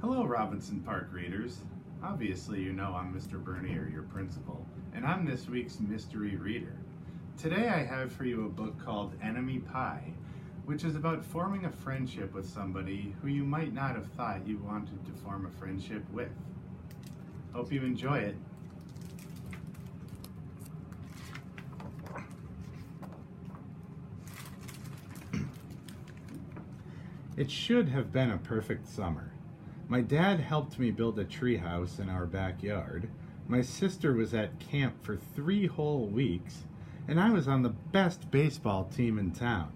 Hello, Robinson Park readers. Obviously, you know I'm Mr. Bernier, your principal, and I'm this week's mystery reader. Today I have for you a book called Enemy Pie, which is about forming a friendship with somebody who you might not have thought you wanted to form a friendship with. Hope you enjoy it. It should have been a perfect summer. My dad helped me build a treehouse in our backyard. My sister was at camp for 3 whole weeks, and I was on the best baseball team in town.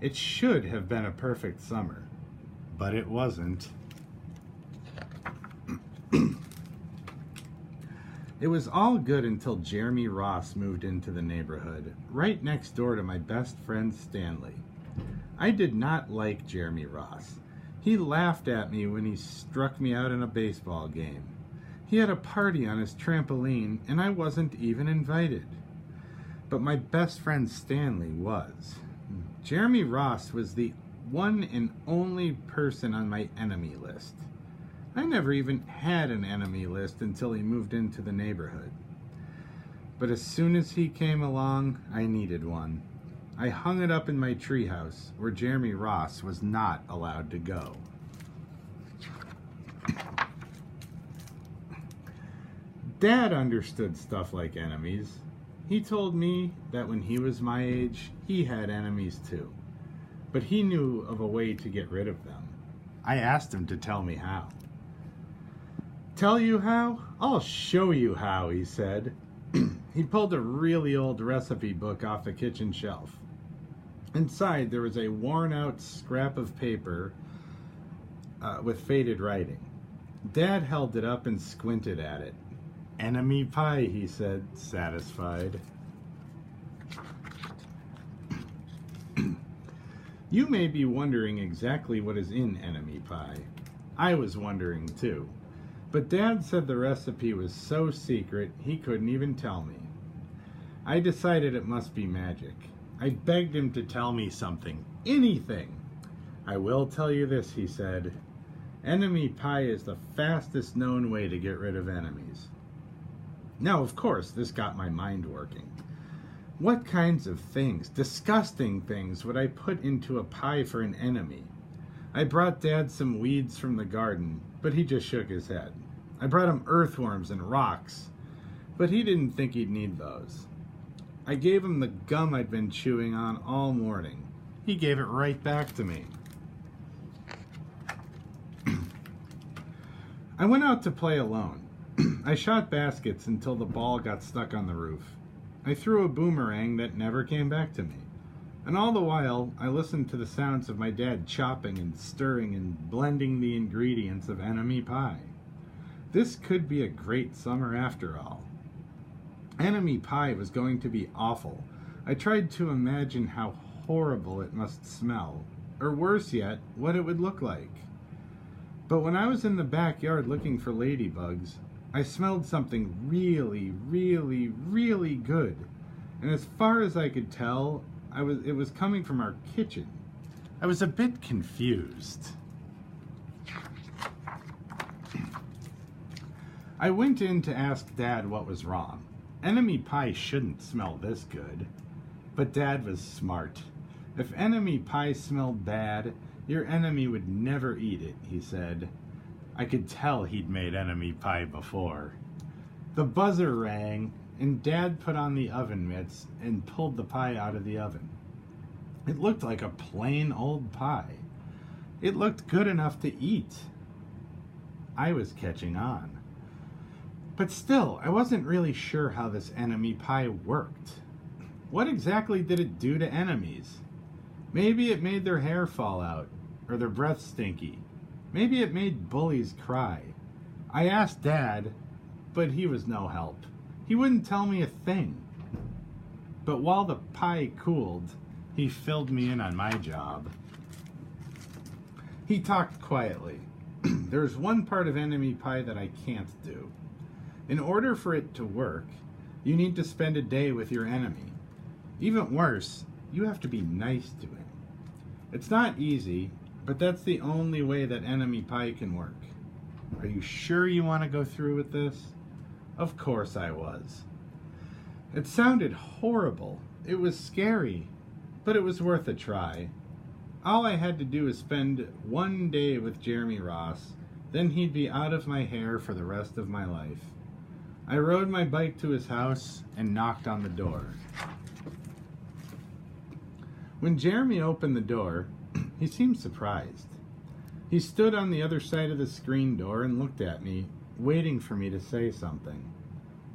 It should have been a perfect summer, but it wasn't. It was all good until Jeremy Ross moved into the neighborhood, right next door to my best friend Stanley. I did not like Jeremy Ross. He laughed at me when he struck me out in a baseball game. He had a party on his trampoline, and I wasn't even invited. But my best friend Stanley was. Jeremy Ross was the one and only person on my enemy list. I never even had an enemy list until he moved into the neighborhood. But as soon as he came along, I needed one. I hung it up in my treehouse, where Jeremy Ross was not allowed to go. Dad understood stuff like enemies. He told me that when he was my age, he had enemies too. But he knew of a way to get rid of them. I asked him to tell me how. Tell you how? I'll show you how, he said. He pulled a really old recipe book off the kitchen shelf. Inside, there was a worn-out scrap of paper with faded writing. Dad held it up and squinted at it. Enemy pie, he said, satisfied. You may be wondering exactly what is in enemy pie. I was wondering too. But Dad said the recipe was so secret he couldn't even tell me. I decided it must be magic. I begged him to tell me something, anything. I will tell you this, he said. Enemy pie is the fastest known way to get rid of enemies. Now, of course, this got my mind working. What kinds of things, disgusting things, would I put into a pie for an enemy? I brought Dad some weeds from the garden, but he just shook his head. I brought him earthworms and rocks, but he didn't think he'd need those. I gave him the gum I'd been chewing on all morning. He gave it right back to me. I went out to play alone. I shot baskets until the ball got stuck on the roof. I threw a boomerang that never came back to me. And all the while, I listened to the sounds of my dad chopping and stirring and blending the ingredients of enemy pie. This could be a great summer after all. Enemy pie was going to be awful. I tried to imagine how horrible it must smell, or worse yet, what it would look like. But when I was in the backyard looking for ladybugs, I smelled something really, really, really good. And as far as I could tell, it was coming from our kitchen. I was a bit confused. I went in to ask Dad what was wrong. Enemy pie shouldn't smell this good. But Dad was smart. If enemy pie smelled bad, your enemy would never eat it, he said. I could tell he'd made enemy pie before. The buzzer rang, and Dad put on the oven mitts and pulled the pie out of the oven. It looked like a plain old pie. It looked good enough to eat. I was catching on. But still, I wasn't really sure how this enemy pie worked. What exactly did it do to enemies? Maybe it made their hair fall out, or their breath stinky. Maybe it made bullies cry. I asked Dad, but he was no help. He wouldn't tell me a thing. But while the pie cooled, he filled me in on my job. He talked quietly. There's one part of enemy pie that I can't do. In order for it to work, you need to spend a day with your enemy. Even worse, you have to be nice to him. It's not easy, but that's the only way that enemy pie can work. Are you sure you want to go through with this? Of course I was. It sounded horrible. It was scary, but it was worth a try. All I had to do was spend one day with Jeremy Ross, then he'd be out of my hair for the rest of my life. I rode my bike to his house and knocked on the door. When Jeremy opened the door, he seemed surprised. He stood on the other side of the screen door and looked at me, waiting for me to say something.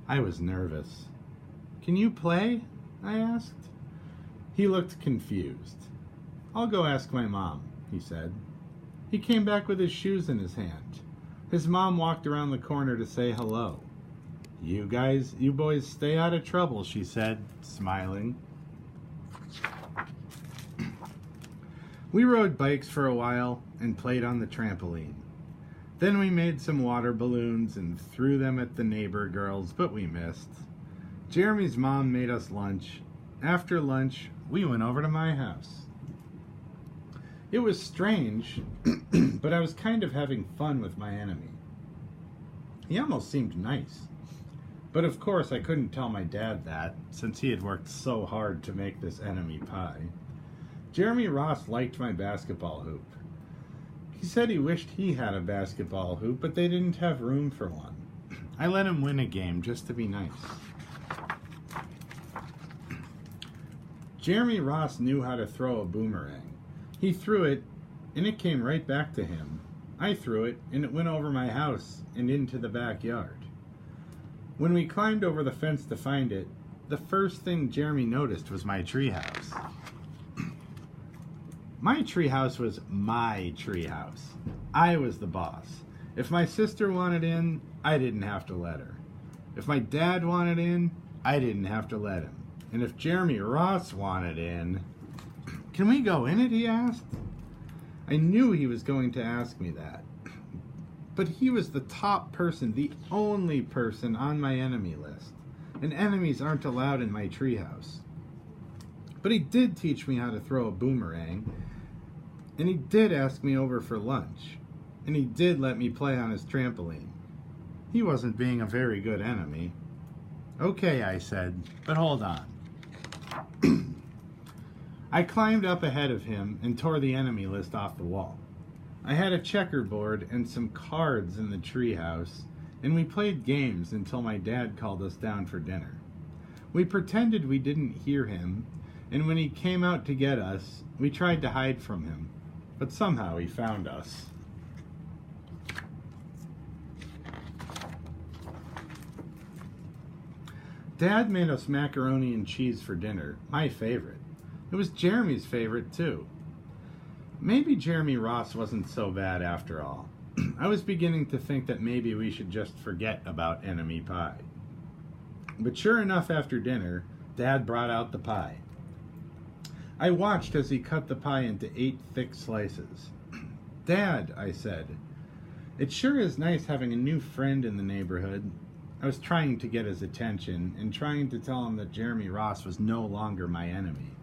I was nervous. "Can you play?" I asked. He looked confused. "I'll go ask my mom," he said. He came back with his shoes in his hand. His mom walked around the corner to say hello. You boys stay out of trouble," she said, smiling. We rode bikes for a while and played on the trampoline. Then we made some water balloons and threw them at the neighbor girls, but we missed. Jeremy's mom made us lunch. After lunch, we went over to my house. It was strange, but I was kind of having fun with my enemy. He almost seemed nice. But of course I couldn't tell my dad that, since he had worked so hard to make this enemy pie. Jeremy Ross liked my basketball hoop. He said he wished he had a basketball hoop, but they didn't have room for one. I let him win a game just to be nice. Jeremy Ross knew how to throw a boomerang. He threw it, and it came right back to him. I threw it, and it went over my house and into the backyard. When we climbed over the fence to find it, the first thing Jeremy noticed was my treehouse. My treehouse was my treehouse. I was the boss. If my sister wanted in, I didn't have to let her. If my dad wanted in, I didn't have to let him. And if Jeremy Ross wanted in... "Can we go in it?" he asked. I knew he was going to ask me that. But he was the top person, the only person on my enemy list. And enemies aren't allowed in my treehouse. But he did teach me how to throw a boomerang. And he did ask me over for lunch. And he did let me play on his trampoline. He wasn't being a very good enemy. "Okay," I said, "but hold on." I climbed up ahead of him and tore the enemy list off the wall. I had a checkerboard and some cards in the treehouse, and we played games until my dad called us down for dinner. We pretended we didn't hear him, and when he came out to get us, we tried to hide from him, but somehow he found us. Dad made us macaroni and cheese for dinner, my favorite. It was Jeremy's favorite, too. Maybe Jeremy Ross wasn't so bad after all. I was beginning to think that maybe we should just forget about enemy pie. But sure enough, after dinner, Dad brought out the pie. I watched as he cut the pie into 8 thick slices. "Dad," I said, "it sure is nice having a new friend in the neighborhood." I was trying to get his attention and trying to tell him that Jeremy Ross was no longer my enemy.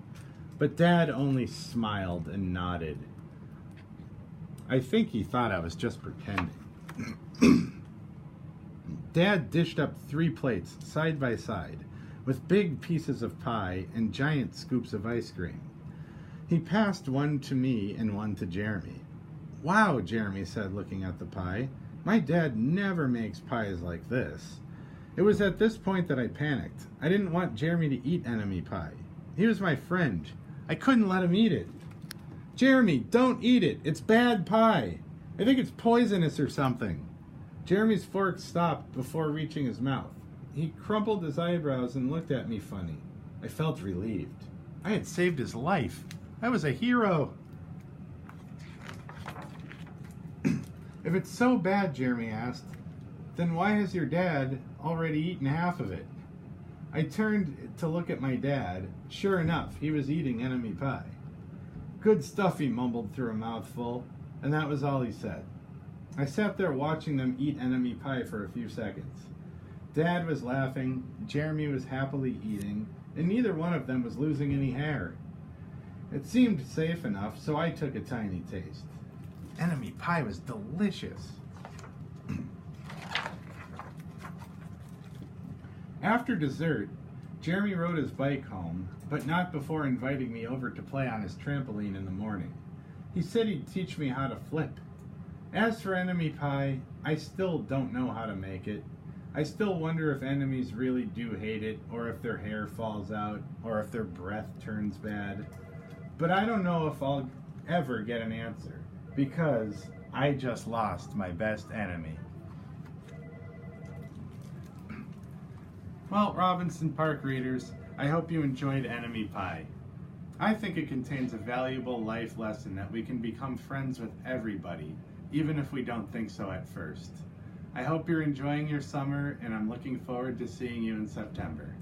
But Dad only smiled and nodded. I think he thought I was just pretending. Dad dished up 3 plates side by side with big pieces of pie and giant scoops of ice cream. He passed one to me and one to Jeremy. "Wow," Jeremy said, looking at the pie. "My dad never makes pies like this." It was at this point that I panicked. I didn't want Jeremy to eat enemy pie. He was my friend. I couldn't let him eat it. "Jeremy, don't eat it. It's bad pie. I think it's poisonous or something." Jeremy's fork stopped before reaching his mouth. He crumpled his eyebrows and looked at me funny. I felt relieved. I had saved his life. I was a hero. "If it's so bad," Jeremy asked, "then why has your dad already eaten half of it?" I turned to look at my dad. Sure enough, he was eating enemy pie. "Good stuff," he mumbled through a mouthful, and that was all he said. I sat there watching them eat enemy pie for a few seconds. Dad was laughing, Jeremy was happily eating, and neither one of them was losing any hair. It seemed safe enough, so I took a tiny taste. Enemy pie was delicious. After dessert, Jeremy rode his bike home, but not before inviting me over to play on his trampoline in the morning. He said he'd teach me how to flip. As for enemy pie, I still don't know how to make it. I still wonder if enemies really do hate it, or if their hair falls out, or if their breath turns bad. But I don't know if I'll ever get an answer, because I just lost my best enemy. Well, Robinson Park readers, I hope you enjoyed Enemy Pie. I think it contains a valuable life lesson that we can become friends with everybody, even if we don't think so at first. I hope you're enjoying your summer, and I'm looking forward to seeing you in September.